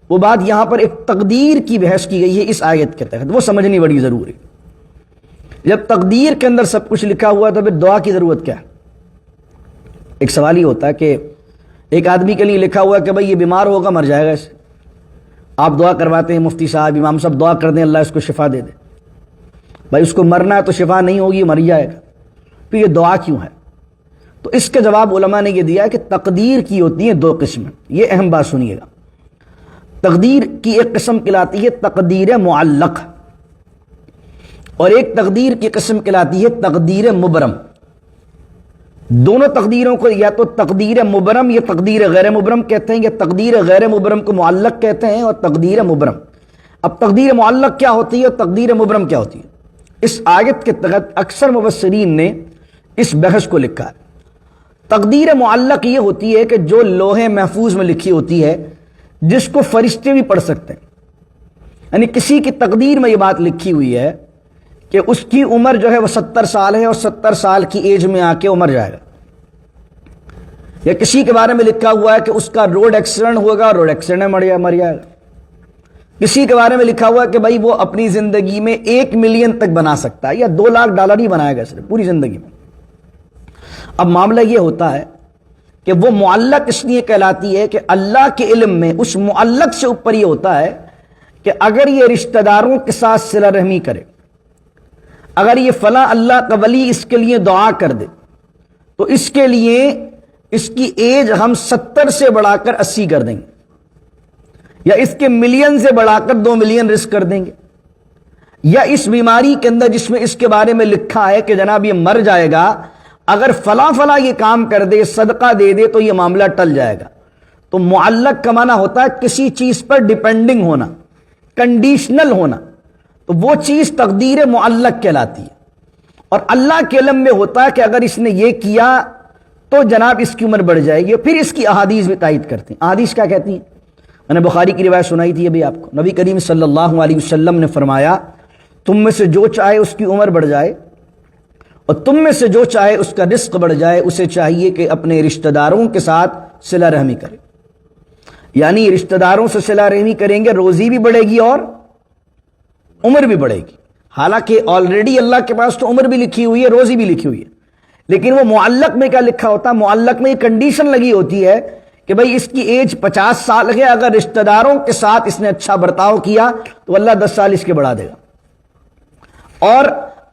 وہ بات یہاں پر ایک تقدیر کی بحث کی گئی ہے اس آیت کے تحت، وہ سمجھنی بڑی ضروری۔ جب تقدیر کے اندر سب کچھ لکھا ہوا ہے تو پھر دعا کی ضرورت کیا ہے؟ ایک سوال یہ ہوتا ہے کہ ایک آدمی کے لیے لکھا ہوا ہے کہ بھئی یہ بیمار ہوگا، مر جائے گا، اس آپ دعا کرواتے ہیں، مفتی صاحب امام صاحب دعا کر دیں اللہ اس کو شفا دے دے۔ بھائی اس کو مرنا ہے تو شفا نہیں ہوگی، مر جائے گا، تو یہ دعا کیوں ہے؟ تو اس کا جواب علماء نے یہ دیا کہ تقدیر کی ہوتی ہیں 2 قسمیں۔ یہ اہم بات سنیے گا، تقدیر کی ایک قسم کہلاتی ہے تقدیر معلق، اور ایک تقدیر کی قسم کہلاتی ہے تقدیر مبرم۔ دونوں تقدیروں کو یا تو تقدیر مبرم یا تقدیر غیر مبرم کہتے ہیں، یا تقدیر غیر مبرم کو معلق کہتے ہیں اور تقدیر مبرم۔ اب تقدیر معلق کیا ہوتی ہے اور تقدیر مبرم کیا ہوتی ہے؟ اس آیت کے تحت اکثر مفسرین نے اس بحث کو لکھا ہے۔ تقدیر معلق یہ ہوتی ہے کہ جو لوح محفوظ میں لکھی ہوتی ہے، جس کو فرشتے بھی پڑھ سکتے ہیں، یعنی کسی کی تقدیر میں یہ بات لکھی ہوئی ہے کہ اس کی عمر جو ہے وہ 70 سال ہے اور 70 سال کی ایج میں آ کے وہ مر جائے گا، یا کسی کے بارے میں لکھا ہوا ہے کہ اس کا روڈ ایکسیڈنٹ ہوگا، روڈ ایکسیڈنٹ میں مر جائے گا، کسی کے بارے میں لکھا ہوا ہے کہ بھائی وہ اپنی زندگی میں 1 ملین تک بنا سکتا ہے یا 2 لاکھ ڈالر ہی بنائے گا صرف پوری زندگی میں۔ اب معاملہ یہ ہوتا ہے کہ وہ معلق اس لیے کہلاتی ہے کہ اللہ کے علم میں اس معلق سے اوپر یہ ہوتا ہے کہ اگر یہ رشتہ داروں کے ساتھ صلہ رحمی کرے، اگر یہ فلاں اللہ کا ولی اس کے لیے دعا کر دے، تو اس کے لیے اس کی ایج ہم 70 سے بڑھا کر 80 کر دیں گے، یا اس کے ملین سے بڑھا کر 2 ملین رزق کر دیں گے، یا اس بیماری کے اندر جس میں اس کے بارے میں لکھا ہے کہ جناب یہ مر جائے گا، اگر فلاں فلاں یہ کام کر دے، صدقہ دے دے تو یہ معاملہ ٹل جائے گا۔ تو معلق کا معنی ہوتا ہے کسی چیز پر ڈیپینڈنگ ہونا، کنڈیشنل ہونا، تو وہ چیز تقدیر معلق کہلاتی ہے۔ اور اللہ کے علم میں ہوتا ہے کہ اگر اس نے یہ کیا تو جناب اس کی عمر بڑھ جائے گی۔ پھر اس کی احادیث بھی تائید کرتے ہیں۔ احادیث کیا کہتی ہیں؟ میں نے بخاری کی روایت سنائی تھی ابھی آپ کو، نبی کریم صلی اللہ علیہ وسلم نے فرمایا تم میں سے جو چاہے اس کی عمر بڑھ جائے اور تم میں سے جو چاہے اس کا رزق بڑھ جائے، اسے چاہیے کہ اپنے رشتہ داروں کے ساتھ صلہ رحمی کرے۔ یعنی رشتہ داروں سے صلہ رحمی کریں گے، روزی بھی بڑھے گی اور عمر بھی بڑھے گی۔ حالانکہ آلریڈی اللہ کے پاس تو عمر بھی لکھی ہوئی ہے، روزی بھی لکھی ہوئی ہے، لیکن وہ معلق میں کیا لکھا ہوتا ہے؟ معلق میں یہ کنڈیشن لگی ہوتی ہے کہ بھئی اس کی ایج 50 سال ہے، اگر رشتہ داروں کے ساتھ اس نے اچھا برتاؤ کیا تو اللہ 10 سال اس کے بڑھا دے گا، اور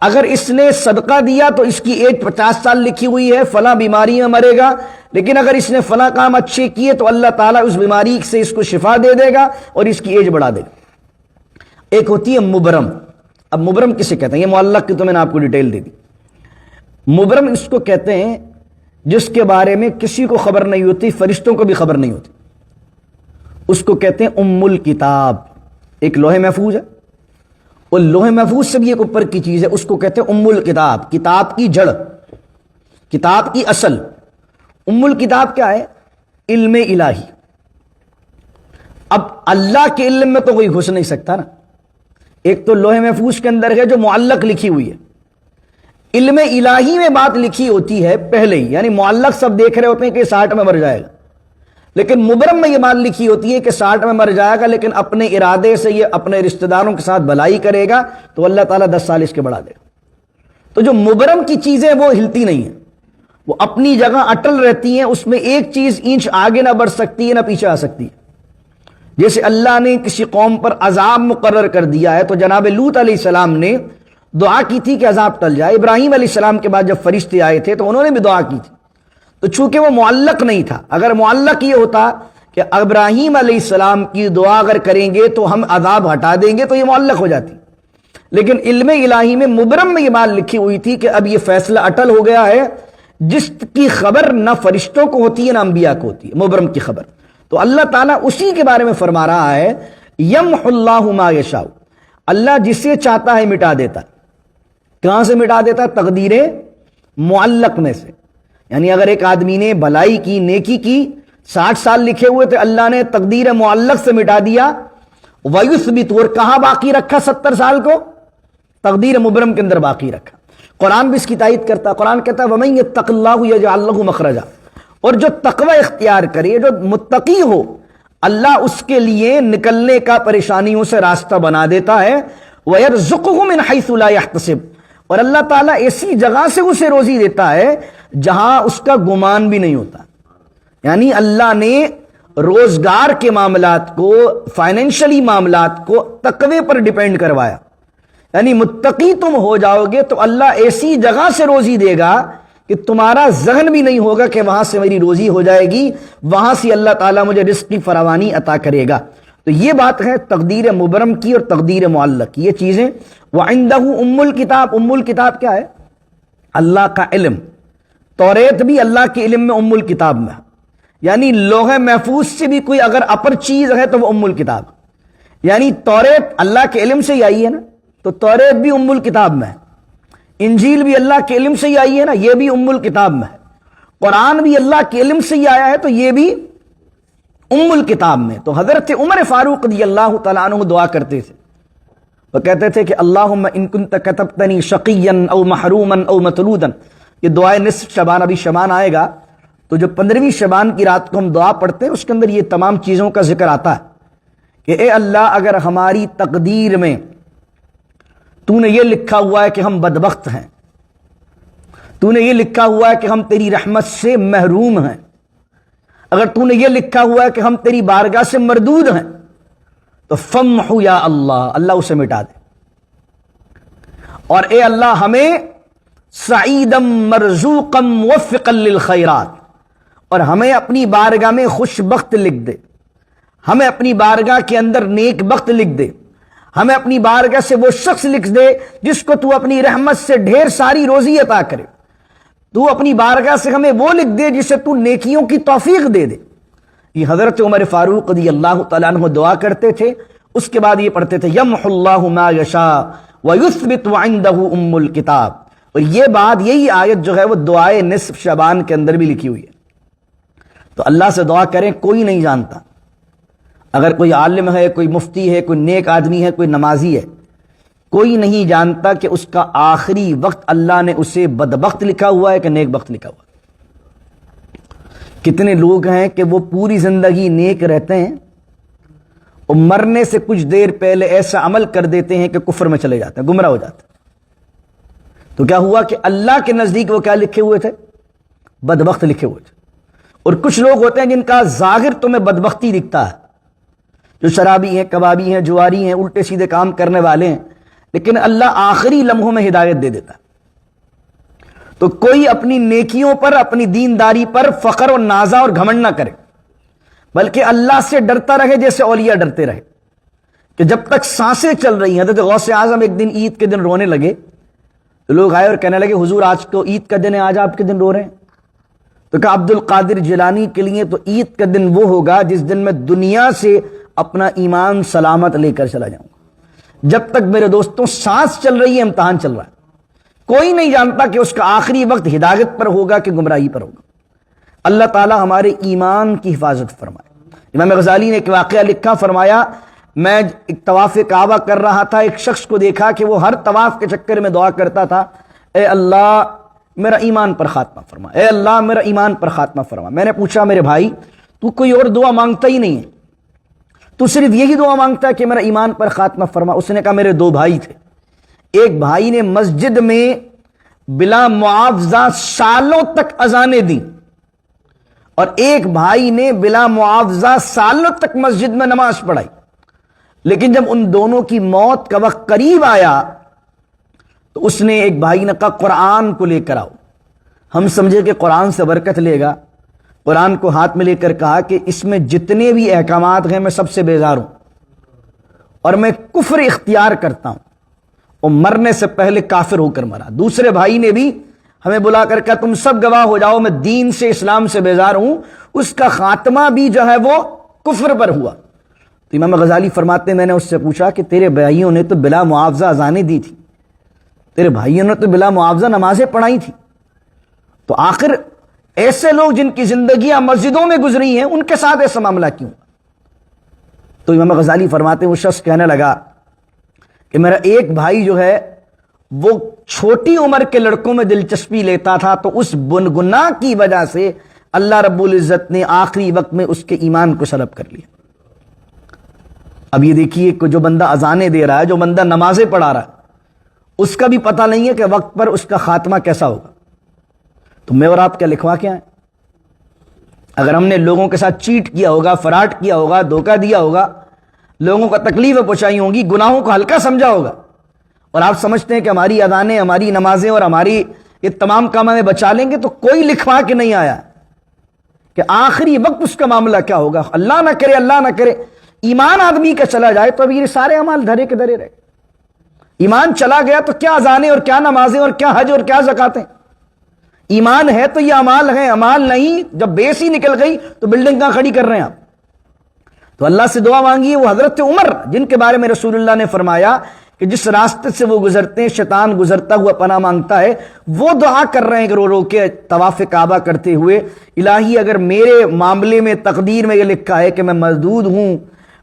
اگر اس نے صدقہ دیا تو اس کی ایج 50 سال لکھی ہوئی ہے، فلاں بیماری میں مرے گا، لیکن اگر اس نے فلاں کام اچھے کیے تو اللہ تعالیٰ اس بیماری سے اس کو شفا دے دے گا اور اس کی ایج بڑھا دے گا۔ ایک ہوتی ہے مبرم۔ اب مبرم کسے کہتے ہیں؟ یہ معلق کی تو میں نے آپ کو ڈیٹیل دے دی۔ مبرم اس کو کہتے ہیں جس کے بارے میں کسی کو خبر نہیں ہوتی، فرشتوں کو بھی خبر نہیں ہوتی، اس کو کہتے ہیں ام الکتاب۔ ایک لوح محفوظ ہے، اور لوح محفوظ سے بھی ایک اوپر کی چیز ہے، اس کو کہتے ہیں ام الکتاب، کتاب کی جڑ، کتاب کی اصل۔ ام الکتاب کیا ہے؟ علم الہی۔ اب اللہ کے علم میں تو کوئی گھس نہیں سکتا نا۔ ایک تو لوح محفوظ کے اندر ہے جو معلق لکھی ہوئی ہے، علم الہی میں بات لکھی ہوتی ہے پہلے ہی، یعنی معلق سب دیکھ رہے ہوتے ہیں کہ 60 میں مر جائے گا، لیکن مبرم میں یہ بات لکھی ہوتی ہے کہ 60 میں مر جائے گا، لیکن اپنے ارادے سے یہ اپنے رشتہ داروں کے ساتھ بھلائی کرے گا تو اللہ تعالیٰ 10 سال اس کے بڑھا دے گا۔ تو جو مبرم کی چیزیں وہ ہلتی نہیں ہیں، وہ اپنی جگہ اٹل رہتی ہیں، اس میں ایک چیز انچ آگے نہ بڑھ سکتی ہے نہ پیچھے آ سکتی ہے۔ جیسے اللہ نے کسی قوم پر عذاب مقرر کر دیا ہے تو جناب لوط علیہ السلام نے دعا کی تھی کہ عذاب ٹل جائے۔ ابراہیم علیہ السلام کے بعد جب فرشتے آئے تھے تو انہوں نے بھی دعا کی تھی، تو چونکہ وہ معلق نہیں تھا، اگر معلق یہ ہوتا کہ ابراہیم علیہ السلام کی دعا اگر کریں گے تو ہم عذاب ہٹا دیں گے تو یہ معلق ہو جاتی، لیکن علم الہی میں مبرم میں یہ بات لکھی ہوئی تھی کہ اب یہ فیصلہ اٹل ہو گیا ہے، جس کی خبر نہ فرشتوں کو ہوتی ہے نہ انبیاء کو ہوتی ہے، مبرم کی خبر۔ تو اللہ تعالیٰ اسی کے بارے میں فرما رہا ہے یمحو اللہ ما یشاء، اللہ جسے چاہتا ہے مٹا دیتا ہے۔ کہاں سے مٹا دیتا ہے؟ تقدیر معلق میں سے۔ یعنی اگر ایک آدمی نے بھلائی کی، نیکی کی، 60 سال لکھے ہوئے تھے، اللہ نے تقدیر معلق سے مٹا دیا، وَيُثْبِتُ، اور کہاں باقی رکھا 70 سال کو؟ تقدیر مبرم کے اندر باقی رکھا۔ قرآن بھی اس کی تائید کرتا ہے، قرآن کہتا ہے وَمَن يَتَّقِ اللَّهُ يَجْعَل لَّهُ مَخْرَجًا، اور جو تقوی اختیار کرے، جو متقی ہو، اللہ اس کے لیے نکلنے کا پریشانیوں سے راستہ بنا دیتا ہے۔ وَيَرْزُقْهُ مِنْ حَيْثُ لَا يَحْتَسِبُ، اور اللہ تعالیٰ ایسی جگہ سے اسے روزی دیتا ہے جہاں اس کا گمان بھی نہیں ہوتا۔ یعنی اللہ نے روزگار کے معاملات کو، فائنینشلی معاملات کو تقوی پر ڈیپینڈ کروایا۔ یعنی متقی تم ہو جاؤ گے تو اللہ ایسی جگہ سے روزی دے گا کہ تمہارا ذہن بھی نہیں ہوگا کہ وہاں سے میری روزی ہو جائے گی، وہاں سے اللہ تعالیٰ مجھے رزق کی فراوانی عطا کرے گا۔ تو یہ بات ہے تقدیر مبرم کی اور تقدیر معلق کی، یہ چیزیں۔ وَعِندَهُ أُمُّ الْكِتَابِ، ام الکتاب کیا ہے؟ اللہ کا علم۔ توریت بھی اللہ کے علم میں ام الکتاب میں، یعنی لوح محفوظ سے بھی کوئی اگر اپر چیز ہے تو وہ ام الکتاب، یعنی توریت اللہ کے علم سے ہی آئی ہے نا، تو توریت بھی ام الکتاب میں ہے، انجیل بھی اللہ کے علم سے ہی آئی ہے نا، یہ بھی ام الکتاب میں ہے، قرآن بھی اللہ کے علم سے ہی آیا ہے تو یہ بھی ام الکتاب میں۔ تو حضرت عمر فاروق رضی اللہ تعالیٰ عنہ دعا کرتے تھے، وہ کہتے تھے کہ اللہم ان کنت کتبتنی شقیا او محروما او مطرودا، یہ دعائے نصف شعبان، ابھی شعبان آئے گا تو جو 15ویں شعبان کی رات کو ہم دعا پڑھتے ہیں اس کے اندر یہ تمام چیزوں کا ذکر آتا ہے کہ اے اللہ اگر ہماری تقدیر میں تو نے یہ لکھا ہوا ہے کہ ہم بدبخت ہیں، تو نے یہ لکھا ہوا ہے کہ ہم تیری رحمت سے محروم ہیں، اگر تو نے یہ لکھا ہوا ہے کہ ہم تیری بارگاہ سے مردود ہیں تو فمحو یا اللہ، اللہ اسے مٹا دے، اور اے اللہ ہمیں سعیدا مرزوقا موفقا للخیرات، اور ہمیں اپنی بارگاہ میں خوش بخت لکھ دے، ہمیں اپنی بارگاہ کے اندر نیک بخت لکھ دے، ہمیں اپنی بارگاہ سے وہ شخص لکھ دے جس کو تو اپنی رحمت سے ڈھیر ساری روزی عطا کرے، تو اپنی بارگاہ سے ہمیں وہ لکھ دے جسے تو نیکیوں کی توفیق دے دے۔ یہ حضرت عمر فاروق رضی اللہ تعالیٰ عنہ دعا کرتے تھے، اس کے بعد یہ پڑھتے تھے یمحو اللہ ما یشاء ویثبت وعندہ ام الکتاب، اور یہ بات، یہی آیت جو ہے وہ دعائے نصف شعبان کے اندر بھی لکھی ہوئی ہے۔ تو اللہ سے دعا کریں، کوئی نہیں جانتا، اگر کوئی عالم ہے، کوئی مفتی ہے، کوئی نیک آدمی ہے، کوئی نمازی ہے، کوئی نہیں جانتا کہ اس کا آخری وقت اللہ نے اسے بدبخت لکھا ہوا ہے کہ نیک بخت لکھا ہوا ہے۔ کتنے لوگ ہیں کہ وہ پوری زندگی نیک رہتے ہیں اور مرنے سے کچھ دیر پہلے ایسا عمل کر دیتے ہیں کہ کفر میں چلے جاتے ہیں، گمراہ ہو جاتے ہیں۔ تو کیا ہوا کہ اللہ کے نزدیک وہ کیا لکھے ہوئے تھے؟ بدبخت لکھے ہوئے تھے۔ اور کچھ لوگ ہوتے ہیں جن کا ظاہر تمہیں بدبختی دکھتا ہے، جو شرابی ہیں، کبابی ہیں، جواری ہیں، الٹے سیدھے کام کرنے والے ہیں، لیکن اللہ آخری لمحوں میں ہدایت دے دیتا ہے۔ تو کوئی اپنی نیکیوں پر، اپنی دینداری پر فخر و نازا اور گھمنڈ نہ کرے، بلکہ اللہ سے ڈرتا رہے جیسے اولیاء ڈرتے رہے، کہ جب تک سانسیں چل رہی ہیں۔ حضرت غوث اعظم ایک دن عید کے دن رونے لگے، تو لوگ آئے اور کہنے لگے حضور آج تو عید کا دن ہے، آج آپ کے دن رو رہے ہیں؟ تو کہا عبد القادر جیلانی کے لیے تو عید کا دن وہ ہوگا جس دن میں دنیا سے اپنا ایمان سلامت لے کر چلا جاؤں گا۔ جب تک میرے دوستوں سانس چل رہی ہے، امتحان چل رہا ہے، کوئی نہیں جانتا کہ اس کا آخری وقت ہدایت پر ہوگا کہ گمراہی پر ہوگا۔ اللہ تعالی ہمارے ایمان کی حفاظت فرمائے۔ امام غزالی نے ایک واقعہ لکھا، فرمایا میں ایک طواف کعبہ کر رہا تھا، ایک شخص کو دیکھا کہ وہ ہر طواف کے چکر میں دعا کرتا تھا، اے اللہ میرا ایمان پر خاتمہ فرما، اے اللہ میرا ایمان پر خاتمہ فرما۔ میں نے پوچھا میرے بھائی تو کوئی اور دعا مانگتا ہی نہیں ہے، تو صرف یہی دعا مانگتا ہے کہ میرا ایمان پر خاتمہ فرما؟ اس نے کہا میرے دو بھائی تھے، ایک بھائی نے مسجد میں بلا معاوضہ سالوں تک اذانیں دیں، اور ایک بھائی نے بلا معاوضہ سالوں تک مسجد میں نماز پڑھائی، لیکن جب ان دونوں کی موت کا وقت قریب آیا تو اس نے، ایک بھائی نے کہا قرآن کو لے کر آؤ۔ ہم سمجھے کہ قرآن سے برکت لے گا، قرآن کو ہاتھ میں لے کر کہا کہ اس میں جتنے بھی احکامات ہیں میں سب سے بیزار ہوں اور میں کفر اختیار کرتا ہوں، اور مرنے سے پہلے کافر ہو کر مرا۔ دوسرے بھائی نے بھی ہمیں بلا کر کہا تم سب گواہ ہو جاؤ میں دین سے، اسلام سے بیزار ہوں، اس کا خاتمہ بھی جو ہے وہ کفر پر ہوا۔ تو امام غزالی فرماتے ہیں میں نے اس سے پوچھا کہ تیرے بھائیوں نے تو بلا معاوضہ اذانیں دی تھی، تیرے بھائیوں نے تو بلا معاوضہ نمازیں پڑھائی تھی، تو آخر ایسے لوگ جن کی زندگیاں مسجدوں میں گزری ہیں ان کے ساتھ ایسا معاملہ کیوں؟ تو امام غزالی فرماتے ہیں وہ شخص کہنے لگا کہ میرا ایک بھائی جو ہے وہ چھوٹی عمر کے لڑکوں میں دلچسپی لیتا تھا، تو اس گناہ کی وجہ سے اللہ رب العزت نے آخری وقت میں اس کے ایمان کو سلب کر لیا۔ اب یہ دیکھیے کہ جو بندہ اذانیں دے رہا ہے، جو بندہ نمازیں پڑھا رہا ہے، اس کا بھی پتہ نہیں ہے کہ وقت پر اس کا خاتمہ کیسا ہوگا۔ تو میں اور آپ کیا لکھوا کیا ہے؟ اگر ہم نے لوگوں کے ساتھ چیٹ کیا ہوگا، فراڈ کیا ہوگا، دھوکہ دیا ہوگا، لوگوں کو تکلیفیں پہنچائی ہوں گی، گناہوں کو ہلکا سمجھا ہوگا، اور آپ سمجھتے ہیں کہ ہماری اذانیں، ہماری نمازیں اور ہماری یہ تمام کام ہمیں بچا لیں گے، تو کوئی لکھوا کے نہیں آیا کہ آخری وقت اس کا معاملہ کیا ہوگا۔ اللہ نہ کرے، اللہ نہ کرے ایمان آدمی کا چلا جائے تو اب یہ سارے اعمال دھرے کے دھرے رہے۔ ایمان چلا گیا تو کیا اذانیں اور کیا نمازیں اور کیا حج اور کیا زکاتیں؟ ایمان ہے تو یہ اعمال ہیں، اعمال نہیں، جب بیس ہی نکل گئی تو بلڈنگ کہاں کھڑی کر رہے ہیں آپ؟ تو اللہ سے دعا مانگیے۔ وہ حضرت عمر جن کے بارے میں رسول اللہ نے فرمایا کہ جس راستے سے وہ گزرتے ہیں شیطان گزرتا ہوا پناہ مانگتا ہے، وہ دعا کر رہے ہیں کہ رو رو کے طواف کعبہ کرتے ہوئے، الہی اگر میرے معاملے میں تقدیر میں یہ لکھا ہے کہ میں مردود ہوں،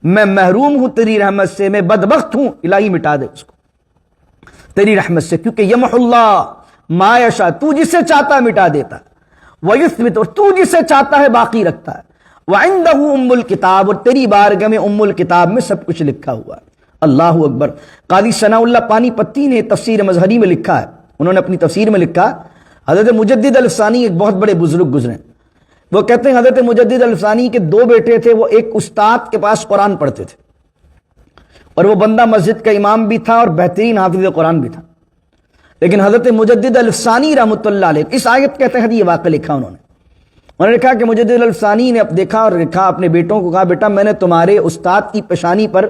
میں محروم ہوں تیری رحمت سے، میں بدبخت ہوں، الہی مٹا دے اس کو تیری رحمت سے، کیونکہ یمحو اللہ ما یشاء، تو جسے چاہتا ہے مٹا دیتا ہے، ویثبت، اور تو جسے چاہتا ہے باقی رکھتا ہے، وعندہ ام الکتاب، اور تیری بارگاہ میں ام الکتاب میں سب کچھ لکھا ہوا ہے۔ اللہ اکبر۔ قاضی ثناء اللہ پانی پتی نے تفسیر مظہری میں لکھا ہے، انہوں نے اپنی تفسیر میں لکھا، حضرت مجدد الفسانی ایک بہت بڑے بزرگ گزرے، وہ کہتے ہیں حضرت مجدد الفسانی کے دو بیٹے تھے، وہ ایک استاد کے پاس قرآن پڑھتے تھے، اور وہ بندہ مسجد کا امام بھی تھا اور بہترین حافظ قرآن بھی تھا، لیکن حضرت مجدد الفسانی رحمۃ اللہ علیہ اس آیت کے تحت یہ واقعہ لکھا، انہوں نے کہا کہ مجدد الفسانی نے اب دیکھا اور لکھا اپنے بیٹوں کو، کہا بیٹا میں نے تمہارے استاد کی پیشانی پر